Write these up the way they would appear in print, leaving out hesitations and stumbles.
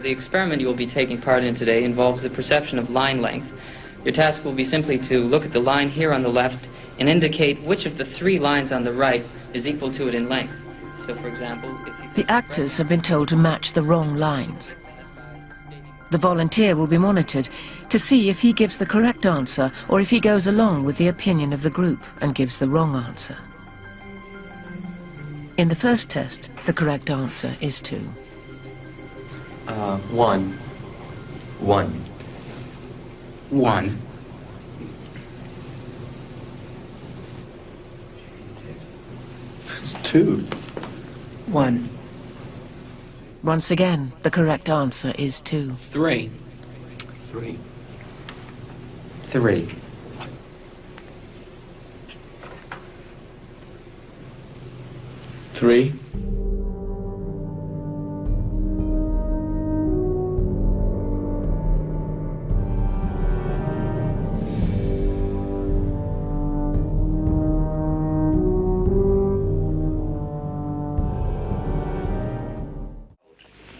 The experiment you will be taking part in today involves the perception of line length. Your task will be simply to look at the line here on the left and indicate which of the 3 lines on the right is equal to it in length. So, for example, if you... The actors have been told to match the wrong lines. The volunteer will be monitored to see if he gives the correct answer or if he goes along with the opinion of the group and gives the wrong answer. In the first test, the correct answer is 2. 1. 1. 1. 2. 1. Once again, the correct answer is 2. 3. 3. 3. 3.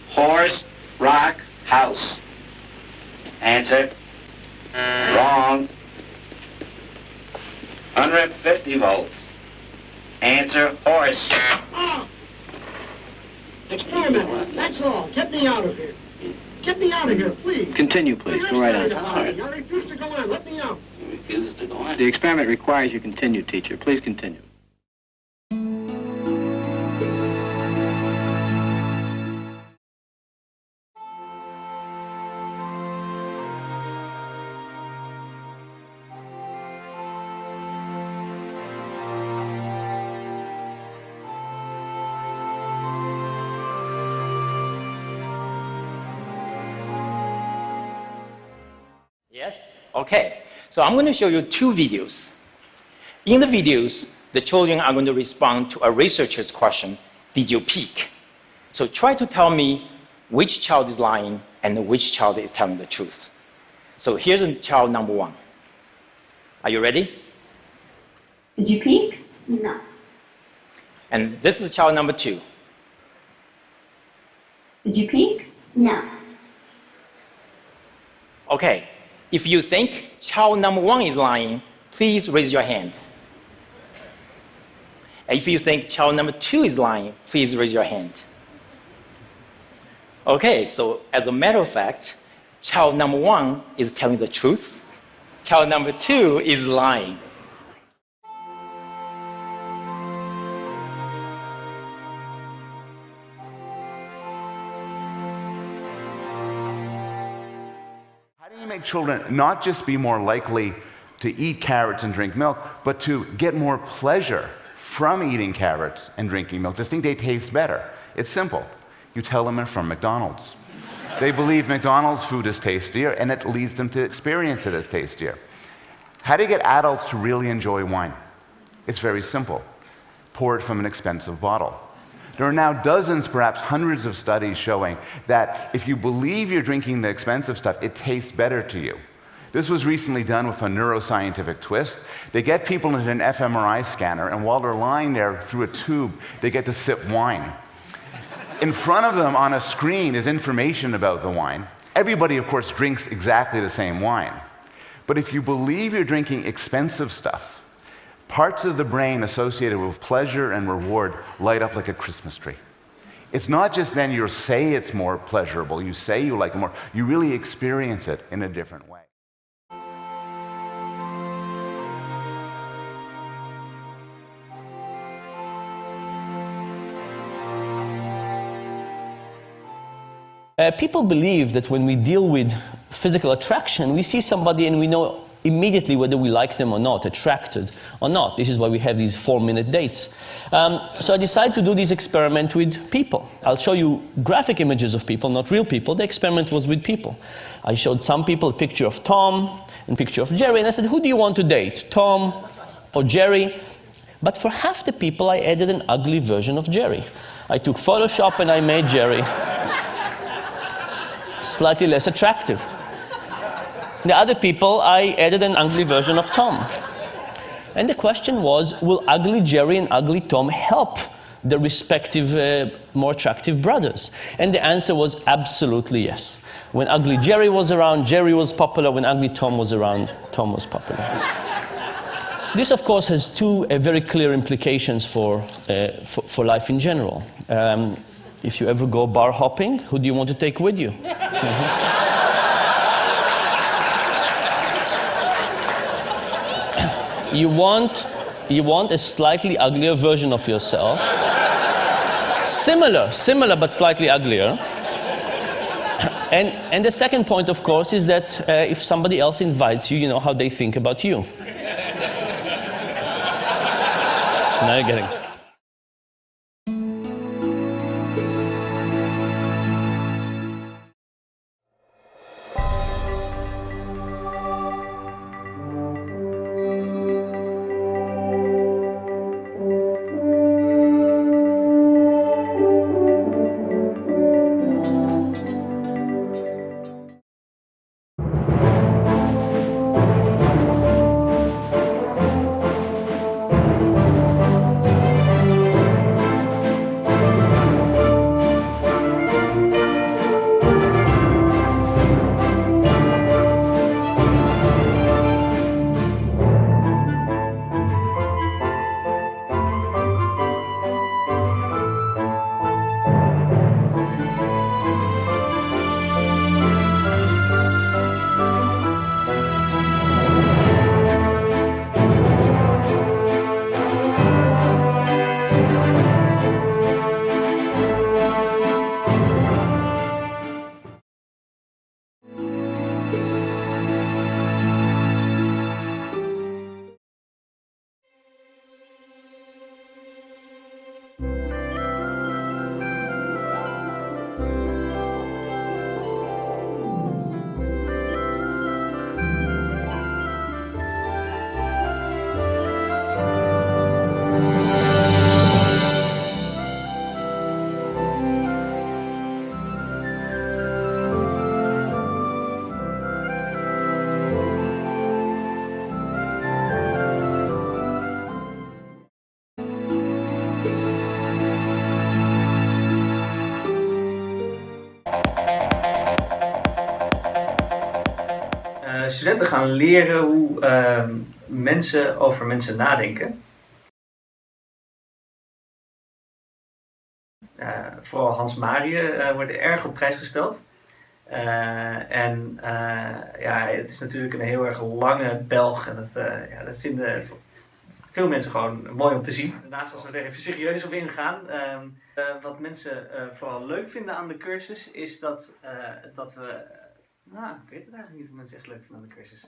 Horse, rock, house. Answer. Wrong. 150 volts. Answer, horse. Experiment, that's all. Get me out of here. Get me out of here, please. Continue, please. Go right on. I refuse to go on. Let me out. He refuses to go on. The experiment requires you continue, teacher. Please continue. Yes? Okay. So I'm going to show you 2 videos. In the videos, the children are going to respond to a researcher's question, did you peek? So try to tell me which child is lying and which child is telling the truth. So here's child number 1. Are you ready? Did you peek? No. And this is child number 2. Did you peek? No. Okay. If you think child number 1 is lying, please raise your hand. And if you think child number 2 is lying, please raise your hand. Okay, so as a matter of fact, child number 1 is telling the truth. Child number 2 is lying. Make children not just be more likely to eat carrots and drink milk, but to get more pleasure from eating carrots and drinking milk, to think they taste better. It's simple. You tell them they're from McDonald's. They believe McDonald's food is tastier, and it leads them to experience it as tastier. How do you get adults to really enjoy wine? It's very simple. Pour it from an expensive bottle. There are now dozens, perhaps hundreds of studies showing that if you believe you're drinking the expensive stuff, it tastes better to you. This was recently done with a neuroscientific twist. They get people into an fMRI scanner, and while they're lying there through a tube, they get to sip wine. In front of them on a screen is information about the wine. Everybody, of course, drinks exactly the same wine. But if you believe you're drinking expensive stuff, parts of the brain associated with pleasure and reward light up like a Christmas tree. It's not just then you say it's more pleasurable, you say you like it more, you really experience it in a different way. People believe that when we deal with physical attraction, we see somebody and we know immediately whether we like them or not, attracted or not. This is why we have these 4-minute dates. So I decided to do this experiment with people. I'll show you graphic images of people, not real people. The experiment was with people. I showed some people a picture of Tom and a picture of Jerry, and I said, who do you want to date, Tom or Jerry? But for half the people, I added an ugly version of Jerry. I took Photoshop and I made Jerry slightly less attractive. The other people, I added an ugly version of Tom. And the question was, will ugly Jerry and ugly Tom help their respective more attractive brothers? And the answer was absolutely yes. When ugly Jerry was around, Jerry was popular. When ugly Tom was around, Tom was popular. This, of course, has two very clear implications for life in general. If you ever go bar hopping, who do you want to take with you? You want a slightly uglier version of yourself. Similar, but slightly uglier. And the second point, of course, is that if somebody else invites you, you know how they think about you. Now you're getting it. Studenten gaan leren hoe mensen over mensen nadenken. Vooral Hans Marië wordt er erg op prijs gesteld. Het is natuurlijk een heel erg lange Belg en dat vinden veel mensen gewoon mooi om te zien. Daarnaast, als we er even serieus op ingaan, wat mensen vooral leuk vinden aan de cursus is dat we... Nou, ik weet het eigenlijk niet wat mensen echt leuk vinden aan de cursus.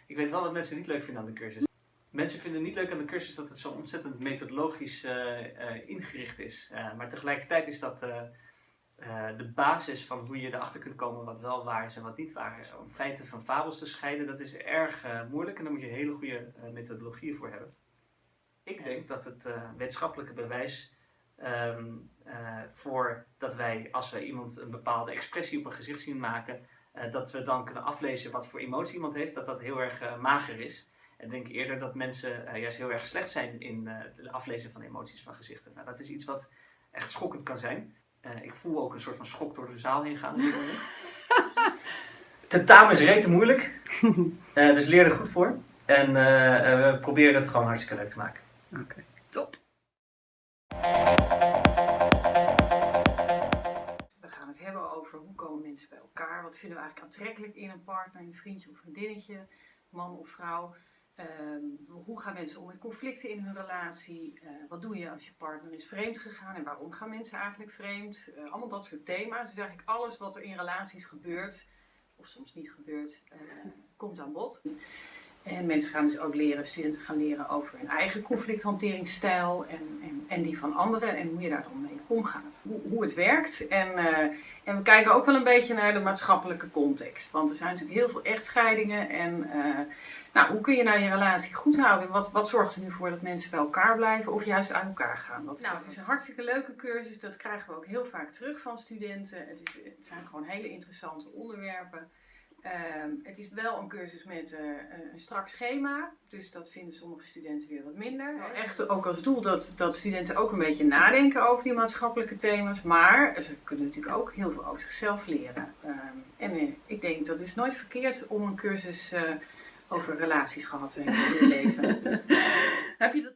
Ik weet wel wat mensen niet leuk vinden aan de cursus. Mensen vinden niet leuk aan de cursus dat het zo ontzettend methodologisch ingericht is. Maar tegelijkertijd is dat de basis van hoe je erachter kunt komen wat wel waar is en wat niet waar is. Om feiten van fabels te scheiden, dat is erg moeilijk en daar moet je hele goede methodologieën voor hebben. Ik denk dat het wetenschappelijke bewijs voor dat wij, als we iemand een bepaalde expressie op een gezicht zien maken, dat we dan kunnen aflezen wat voor emotie iemand heeft, dat heel erg mager is. En ik denk eerder dat mensen juist heel erg slecht zijn in het aflezen van emoties van gezichten. Nou, dat is iets wat echt schokkend kan zijn. Ik voel ook een soort van schok door de zaal heen gaan. Tentamen is rete moeilijk, dus leer er goed voor. En we proberen het gewoon hartstikke leuk te maken. Oké, top. We gaan het hebben over hoe komen mensen bij elkaar. Wat vinden we eigenlijk aantrekkelijk in een partner, een vriendje of vriendinnetje, man of vrouw. Hoe gaan mensen om met conflicten in hun relatie? Wat doe je als je partner is vreemd gegaan en waarom gaan mensen eigenlijk vreemd? Allemaal dat soort thema's. Dus eigenlijk alles wat er in relaties gebeurt, of soms niet gebeurt, komt aan bod. En mensen gaan dus ook leren, studenten gaan leren over hun eigen conflicthanteringsstijl en die van anderen en hoe je daar dan mee omgaat. Hoe het werkt en we kijken ook wel een beetje naar de maatschappelijke context. Want er zijn natuurlijk heel veel echtscheidingen en hoe kun je nou je relatie goed houden? Wat zorgt er nu voor dat mensen bij elkaar blijven of juist uit elkaar gaan? Het is een hartstikke leuke cursus, dat krijgen we ook heel vaak terug van studenten. Het zijn gewoon hele interessante onderwerpen. Het is wel een cursus met een strak schema, dus dat vinden sommige studenten weer wat minder. Echt ook als doel dat studenten ook een beetje nadenken over die maatschappelijke thema's, maar ze kunnen natuurlijk ook heel veel over zichzelf leren. Ik denk dat is nooit verkeerd om een cursus over relaties gehad te hebben in je leven. Heb je dat?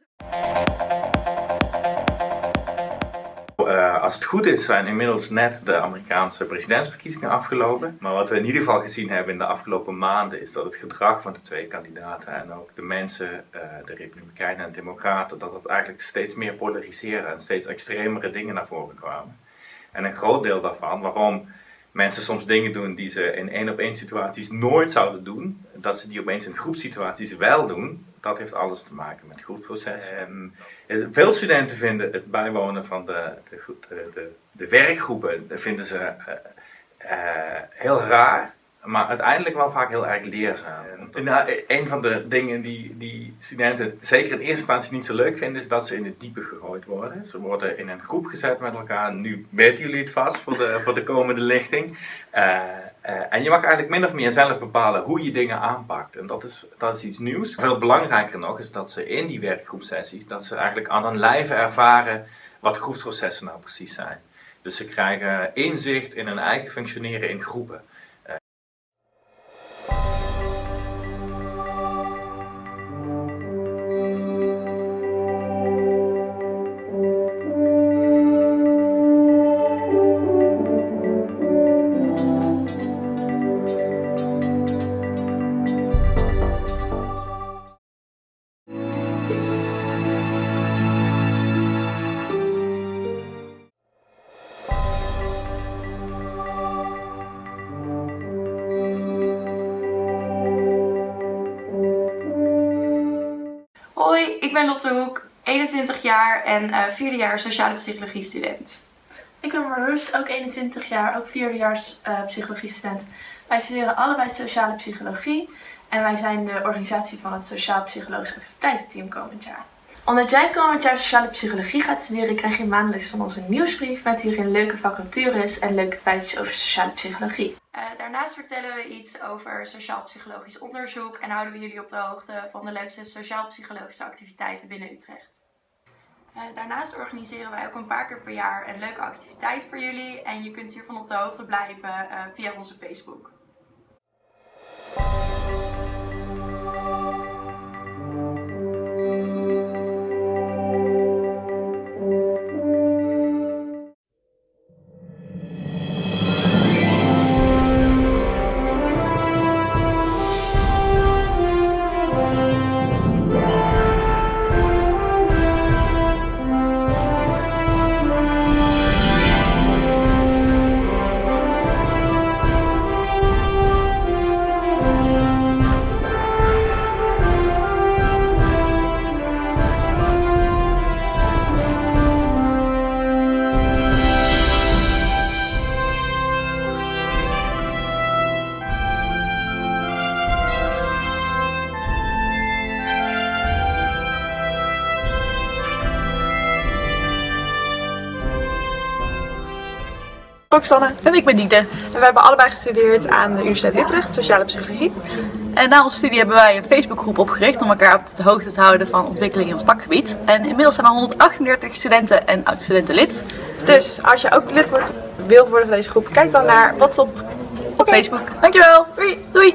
Als het goed is, zijn inmiddels net de Amerikaanse presidentsverkiezingen afgelopen. Maar wat we in ieder geval gezien hebben in de afgelopen maanden is dat het gedrag van de twee kandidaten en ook de mensen, de Republikeinen en Democraten, dat het eigenlijk steeds meer polariseerde en steeds extremere dingen naar voren kwamen. En een groot deel daarvan, waarom mensen soms dingen doen die ze in 1-op-1 situaties nooit zouden doen, dat ze die opeens in groepssituaties wel doen, dat heeft alles te maken met groepsprocessen. Veel studenten vinden het bijwonen van de werkgroepen vinden ze heel raar, maar uiteindelijk wel vaak heel erg leerzaam. Een van de dingen die studenten zeker in eerste instantie niet zo leuk vinden, is dat ze in het diepe gegooid worden. Ze worden in een groep gezet met elkaar. Nu weten jullie het vast voor de komende lichting. En je mag eigenlijk min of meer zelf bepalen hoe je dingen aanpakt. En dat is iets nieuws. Veel belangrijker nog is dat ze in die werkgroepsessies, dat ze eigenlijk aan hun lijve ervaren wat groepsprocessen nou precies zijn. Dus ze krijgen inzicht in hun eigen functioneren in groepen. Hoi, ik ben Lotte Hoek, 21 jaar en vierde jaar sociale psychologie student. Ik ben Marloes, ook 21 jaar, ook vierdejaars psychologie student. Wij studeren allebei sociale psychologie en wij zijn de organisatie van het Sociaal Psychologisch Activiteitenteam komend jaar. Omdat jij komend jaar sociale psychologie gaat studeren, krijg je maandelijks van ons een nieuwsbrief met hierin leuke vacatures en leuke feitjes over sociale psychologie. Daarnaast vertellen we iets over sociaal-psychologisch onderzoek en houden we jullie op de hoogte van de leukste sociaal-psychologische activiteiten binnen Utrecht. Daarnaast organiseren wij ook een paar keer per jaar een leuke activiteit voor jullie en je kunt hiervan op de hoogte blijven via onze Facebook. Roxanne en ik ben Diede. En we hebben allebei gestudeerd aan de Universiteit Utrecht, sociale psychologie. En na onze studie hebben wij een Facebookgroep opgericht om elkaar op de hoogte te houden van ontwikkelingen in ons vakgebied. En inmiddels zijn er 138 studenten en oud-studenten lid. Dus als je ook lid wilt worden van deze groep, kijk dan naar WhatsApp op Facebook. Dankjewel, doei!